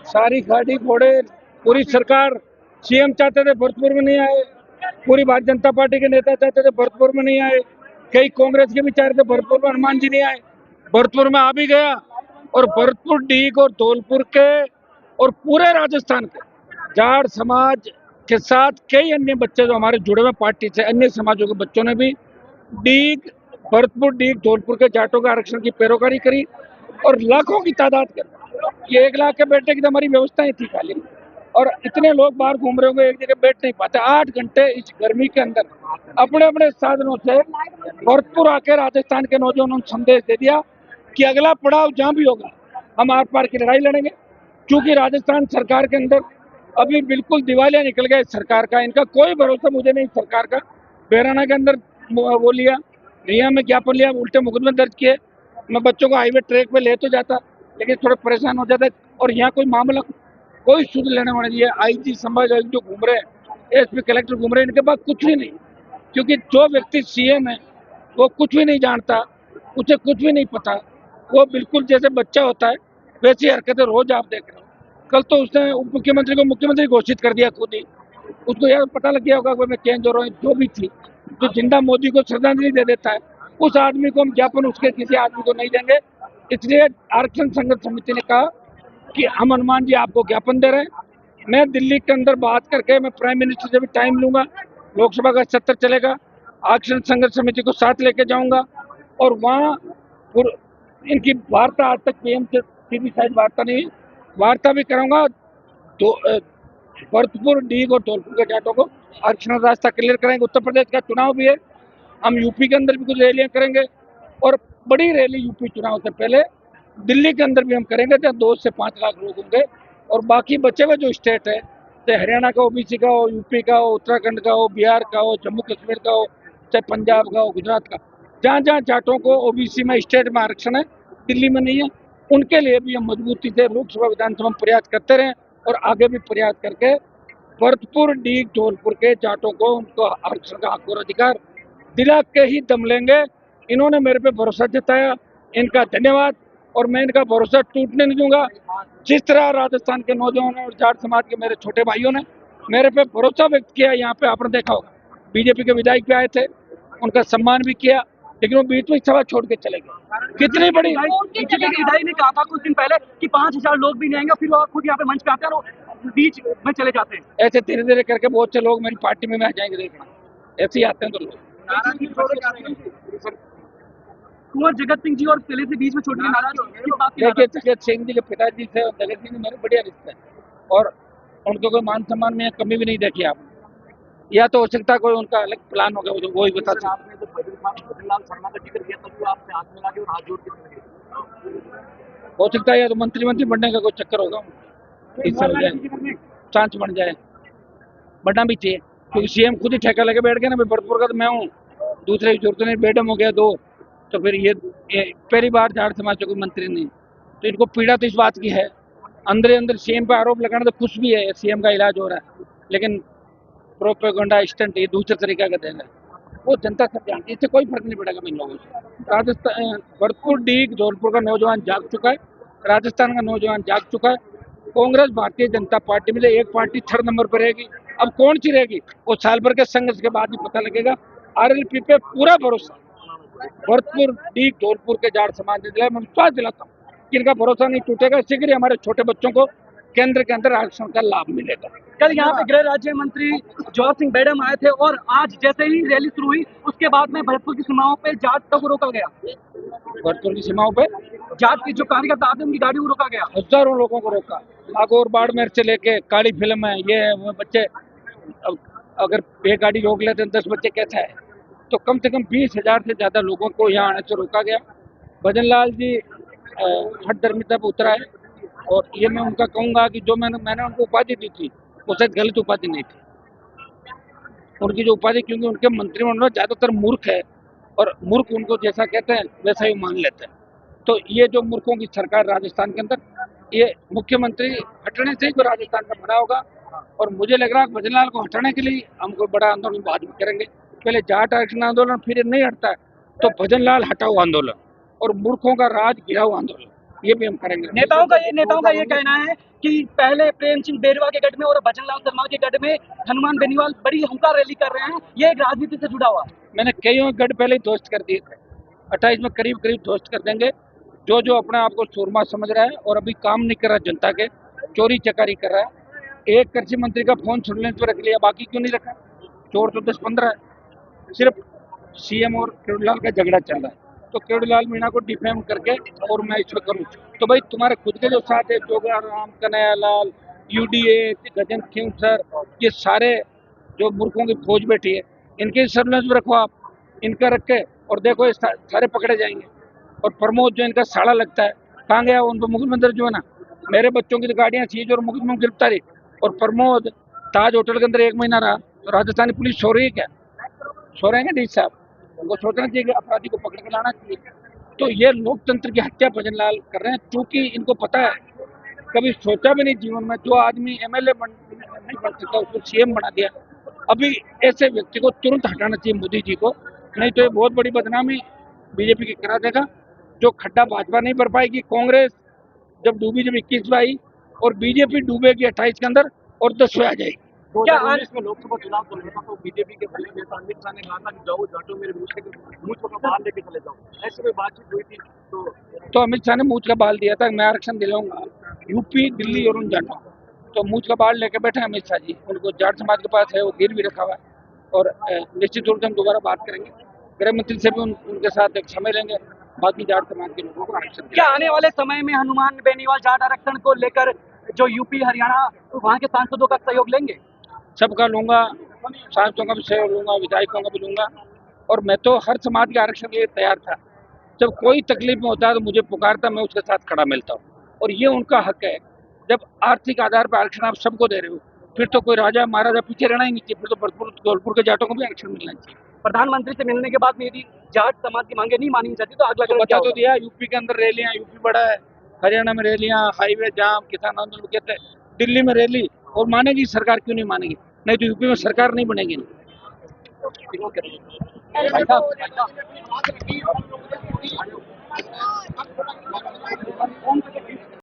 सारी गाड़ी घोड़े पूरी सरकार, सीएम चाहते थे भरतपुर में नहीं आए, पूरी भारतीय जनता पार्टी के नेता चाहते थे भरतपुर में नहीं आए, कई कांग्रेस के भी चाह रहे थे भरतपुर में हनुमान जी नहीं आए, भरतपुर में आ भी गया। और भरतपुर, डीग और धौलपुर के और पूरे राजस्थान के जाट समाज के साथ कई अन्य बच्चे जो हमारे जुड़े हुए पार्टी से, अन्य समाजों के बच्चों ने भी डीग, भरतपुर, डीग, धौलपुर के जाटों के आरक्षण की पैरोकारी करी और लाखों की तादाद कर, ये 1 लाख के बैठने की तो हमारी व्यवस्थाएं थी खाली, और इतने लोग बाहर घूम रहे होंगे, एक जगह बैठ नहीं पाते। 8 घंटे इस गर्मी के अंदर अपने अपने साधनों से भरतपुर आके राजस्थान के नौजवानों ने संदेश दे दिया कि अगला पड़ाव जहां भी होगा हम आर पार की लड़ाई लड़ेंगे। क्योंकि राजस्थान सरकार के अंदर अभी बिल्कुल दिवालिया निकल गया इस सरकार का, इनका कोई भरोसा मुझे नहीं सरकार का। बेराना के अंदर वो लिया, रिया में ज्ञापन लिया, उल्टे मुकदमे दर्ज किए। मैं बच्चों को हाईवे ट्रैक पे ले तो जाता, लेकिन थोड़ा परेशान हो जाता। और यहाँ कोई मामला, कोई सुध लेने वाला नहीं है। आईजी, संभाग जो घूम रहे हैं, एसपी, कलेक्टर घूम रहे हैं, इनके पास कुछ भी नहीं, क्योंकि जो व्यक्ति सीएम है वो कुछ भी नहीं जानता, उसे कुछ भी नहीं पता। वो बिल्कुल जैसे बच्चा होता है वैसी हरकतें रोज आप देख रहे हो। कल तो उसने उप मुख्यमंत्री को मुख्यमंत्री घोषित कर दिया खुद ही, उसको यार पता लग गया होगा कि मैं चेंज हो रहा हूँ। जो भी थी, जो जिंदा मोदी को श्रद्धांजलि दे देता है, उस आदमी को हम ज्ञापन उसके किसी आदमी को नहीं देंगे। इसलिए आरक्षण संघर्ष समिति ने कहा कि हम हनुमान जी आपको ज्ञापन दे रहे हैं। मैं दिल्ली के अंदर बात करके मैं प्राइम मिनिस्टर से भी टाइम लूंगा, लोकसभा का सत्र चलेगा, आरक्षण संघर्ष समिति को साथ लेके जाऊंगा और वहाँ इनकी वार्ता, आज तक पीएम से सीधी साइड वार्ता नहीं, वार्ता भी कराऊंगा। तो भरतपुर, डीग और धौलपुर के जाटों को आरक्षण रास्ता क्लियर करेंगे। उत्तर प्रदेश का चुनाव भी है, हम यूपी के अंदर भी कुछ रैलियां करेंगे और बड़ी रैली यूपी चुनाव से पहले दिल्ली के अंदर भी हम करेंगे, जहाँ 2 से 5 लाख लोग होंगे। और बाकी बचे हुए जो स्टेट है, चाहे हरियाणा का ओबीसी का हो, यूपी का हो, उत्तराखंड का हो, बिहार का हो, जम्मू कश्मीर का हो, चाहे पंजाब का हो, गुजरात का, जहाँ जहाँ जाटों को ओबीसी में स्टेट में आरक्षण है, दिल्ली में नहीं है, उनके लिए भी हम मजबूती से लोकसभा विधानसभा में प्रयास करते रहें और आगे भी प्रयास करके भरतपुर, डीग, धौलपुर के जाटों को उनको आरक्षण का हक और अधिकार दिला के ही दम लेंगे। इन्होंने मेरे पे भरोसा जताया, इनका धन्यवाद। और मैं इनका भरोसा टूटने नहीं दूंगा। जिस तरह राजस्थान के नौजवानों और जाट समाज के मेरे छोटे भाइयों ने मेरे पे भरोसा व्यक्त किया, यहाँ पे आपने देखा होगा बीजेपी के विधायक भी आए थे, उनका सम्मान भी किया, लेकिन वो बीच में सभा छोड़ के चले गए। कितनी बड़ी विधायक ने कहा था कुछ दिन पहले कि 5000 लोग भी नहीं आएंगे, फिर वो खुद यहाँ पे मंच पे आते हैं और बीच में चले जाते हैं। ऐसे धीरे धीरे करके बहुत से लोग मेरी पार्टी में आ जाएंगे, देखना ऐसे ही आते हैं तो लोग। कुंवर जगत सिंह जी और किले से बीच में छोड़ने नाराज हो गए। देखिए, जगत सिंह जी के पिताजी से और जगत सिंह मेरे बढ़िया रिश्ते हैं और उनको कोई मान सम्मान में कमी भी नहीं देखी आप। या तो हो सकता है कोई उनका अलग प्लान हो गया, वो ही बता सकते। आपने तो भजनलाल शर्मा का जिक्र किया, तब आपसे हाथ मिला के और हाथ जोड़ के हो सकता है या तो मंत्री बनने का कोई चक्कर होगा, इससे हो जाए, चांस बन जाए, बढ़ना भी चाहिए। क्योंकि सीएम खुद ही ठेका लेके बैठ गया ना, भरतपुर का तो मैं हूँ, दूसरे की जरूरत नहीं, बेडम हो गया 2, तो फिर ये पहली बार जाट समाज का कोई मंत्री नहीं, तो इनको पीड़ा तो इस बात की है। अंदर सीएम पे आरोप लगाना तो खुश भी है, सीएम का इलाज हो रहा है, लेकिन प्रोपेगेंडा स्टंट ये दूसरे तरीका का देना है, वो जनता सब जानती है, इससे कोई फर्क नहीं पड़ेगा इन लोगों से। राजस्थान, भरतपुर, डीग, धौलपुर का नौजवान जाग चुका है, राजस्थान का नौजवान जाग चुका है। कांग्रेस, भारतीय जनता पार्टी में से एक पार्टी 3rd नंबर पर रहेगी। अब कौन सी रहेगी वो साल भर के संघर्ष के बाद ही पता लगेगा। आरएलपी पे पूरा भरोसा भरतपुर, डीग, धौलपुर के जाट समाज ने दिलाया। मैं विश्वास दिलाता हूँ कि इनका भरोसा नहीं टूटेगा। शीघ्र ही हमारे छोटे बच्चों को केंद्र के अंदर आरक्षण का लाभ मिलेगा। कल यहाँ पे गृह राज्य मंत्री जौहर सिंह बेडम आए थे और आज जैसे ही रैली शुरू हुई उसके बाद में भरतपुर की सीमाओं पे जाट को रोका गया। भरतपुर की सीमाओं पे जाट की जो कार्यकर्ता आते हैं उनकी गाड़ी को रोका गया, हजारों लोगों को रोका। नागौर, बाड़मेर से लेके काली फिल्म है, ये है वो बच्चे, अगर एक गाड़ी रोक लेते हैं 10 बच्चे कैसा है, तो कम से कम 20,000 से ज्यादा लोगों को यहाँ आने से रोका गया। भजनलाल जी हट धर्मिता पर उतरा है और ये मैं उनका कहूंगा कि जो मैंने उनको उपाधि दी थी वो शायद गलत उपाधि नहीं थी। उनकी जो उपाधि, क्योंकि उनके मंत्रिमंडल में ज्यादातर मूर्ख है और मूर्ख उनको जैसा कहते हैं वैसा ही मान लेते हैं। तो ये जो मूर्खों की सरकार राजस्थान के अंदर, ये मुख्यमंत्री हटने से ही तो राजस्थान का बना होगा। और मुझे लग रहा है भजनलाल को हटाने के लिए हम कोई बड़ा आंदोलन बाद में करेंगे। पहले जाट आरक्षण आंदोलन, फिर नहीं हटता है तो भजनलाल हटाओ आंदोलन और मूर्खों का राज गिराओ आंदोलन। ये भी हम करेंगे। नेताओं का ये कहना है कि पहले प्रेम सिंह बेरवा के गढ़ में और भजनलाल शर्मा के गढ़ में हनुमान बेनीवाल बड़ी हुंकार रैली कर रहे हैं, ये एक राजनीति से जुड़ा हुआ है। मैंने कईयों गढ़ पहले ही ध्वस्त कर दिए थे, 28 में करीब करीब ध्वस्त कर देंगे। जो जो अपने आप को सूरमा समझ रहा है और अभी काम नहीं कर रहा, जनता के चोरी चकारी कर रहा है। एक कृषि मंत्री का फोन सर्विलेंस पर रख लिया, बाकी क्यों नहीं रखा? चोर तो 10-15 है। सिर्फ सीएम और केवड़लाल का झगड़ा चल रहा है, तो केवड़लाल मीणा को डिफेम करके और मैं इसमें करूँ तो भाई तुम्हारे खुद के जो साथ है, जोगाराम, कन्हैयालाल, यूडीए, गजन सिंह सर, ये सारे जो मूर्खों की फौज बैठी है, इनके सर्विलेंस में रखो आप, इनका रख के और देखो ये सारे पकड़े जाएंगे। और प्रमोद जो इनका साड़ा लगता है, कहाँ गया? उन पर मुख्यमंत्री जो है ना, मेरे बच्चों की तो गाड़ियां सीज और मुख्यमंत्री गिरफ्तारी, और प्रमोद ताज होटल के अंदर 1 महीना रहा, तो राजस्थानी पुलिस सो रही है क्या? सो रहे हैं डी साहब? उनको सोचना चाहिए कि अपराधी को पकड़ के लाना चाहिए। तो ये लोकतंत्र की हत्या भजनलाल कर रहे हैं, क्योंकि इनको पता है कभी सोचा भी नहीं जीवन में, जो आदमी एमएलए नहीं बन सकता उसको सीएम बना दिया। अभी ऐसे व्यक्ति को तुरंत हटाना चाहिए मोदी जी को, नहीं तो ये बहुत बड़ी बदनामी बीजेपी की करा देगा। जो खड्डा भाजपा नहीं भर पाएगी, कांग्रेस जब डूबी, जब 21 में आई, और बीजेपी डूबेगी 28 के अंदर और 10 में आ जाएगी। क्या 2019 में लोकसभा चुनाव चल रहा था, तो बीजेपी के बड़े नेता अमित शाह ने कहा था कि जाओ जाटो मेरे मूछ को बाहर लेके चले जाओ, ऐसे में बातचीत हुई थी। तो अमित शाह ने मूछ का बाल दिया था, मैं आरक्षण दिलाऊंगा यूपी, दिल्ली और उन जाटों। तो मूछ का बाल लेके बैठे अमित शाह जी, उनको जाट समाज के पास है, वो गिर भी रखा हुआ है। और निश्चित रूप से हम दोबारा बात करेंगे, गृह मंत्री से भी उनके साथ एक समय लेंगे, बाकी जाट समाज के लोगों को आरक्षण। क्या आने वाले समय में हनुमान बेनीवाल जाट आरक्षण को लेकर जो यूपी हरियाणा वहाँ के सांसदों का सहयोग लेंगे? सबका लूंगा, सांसदों का भी सहयोग लूंगा, विधायकों का भी लूंगा। और मैं तो हर समाज के आरक्षण के लिए तैयार था। जब कोई तकलीफ में होता है तो मुझे पुकारता, मैं उसके साथ खड़ा मिलता हूँ, और ये उनका हक है। जब आर्थिक आधार पर आरक्षण आप सबको दे रहे हो, फिर तो कोई राजा महाराजा पीछे रहना ही नहीं चाहिए, फिर तो भरपूर धौलपुर के जाटों को भी आरक्षण मिलना चाहिए। प्रधानमंत्री से मिलने के बाद में यदि जाट समाज की मांगे नहीं मानी जाती तो अगला कदम क्या बता तो होगा? दिया, यूपी के अंदर रैलियां, यूपी बड़ा है, हरियाणा में रैलियां, हाईवे जाम, किसान आंदोलन कहते हैं, दिल्ली में रैली, और मानेगी सरकार? क्यों नहीं मानेगी? नहीं तो यूपी में सरकार नहीं बनेगी। भाई साहब,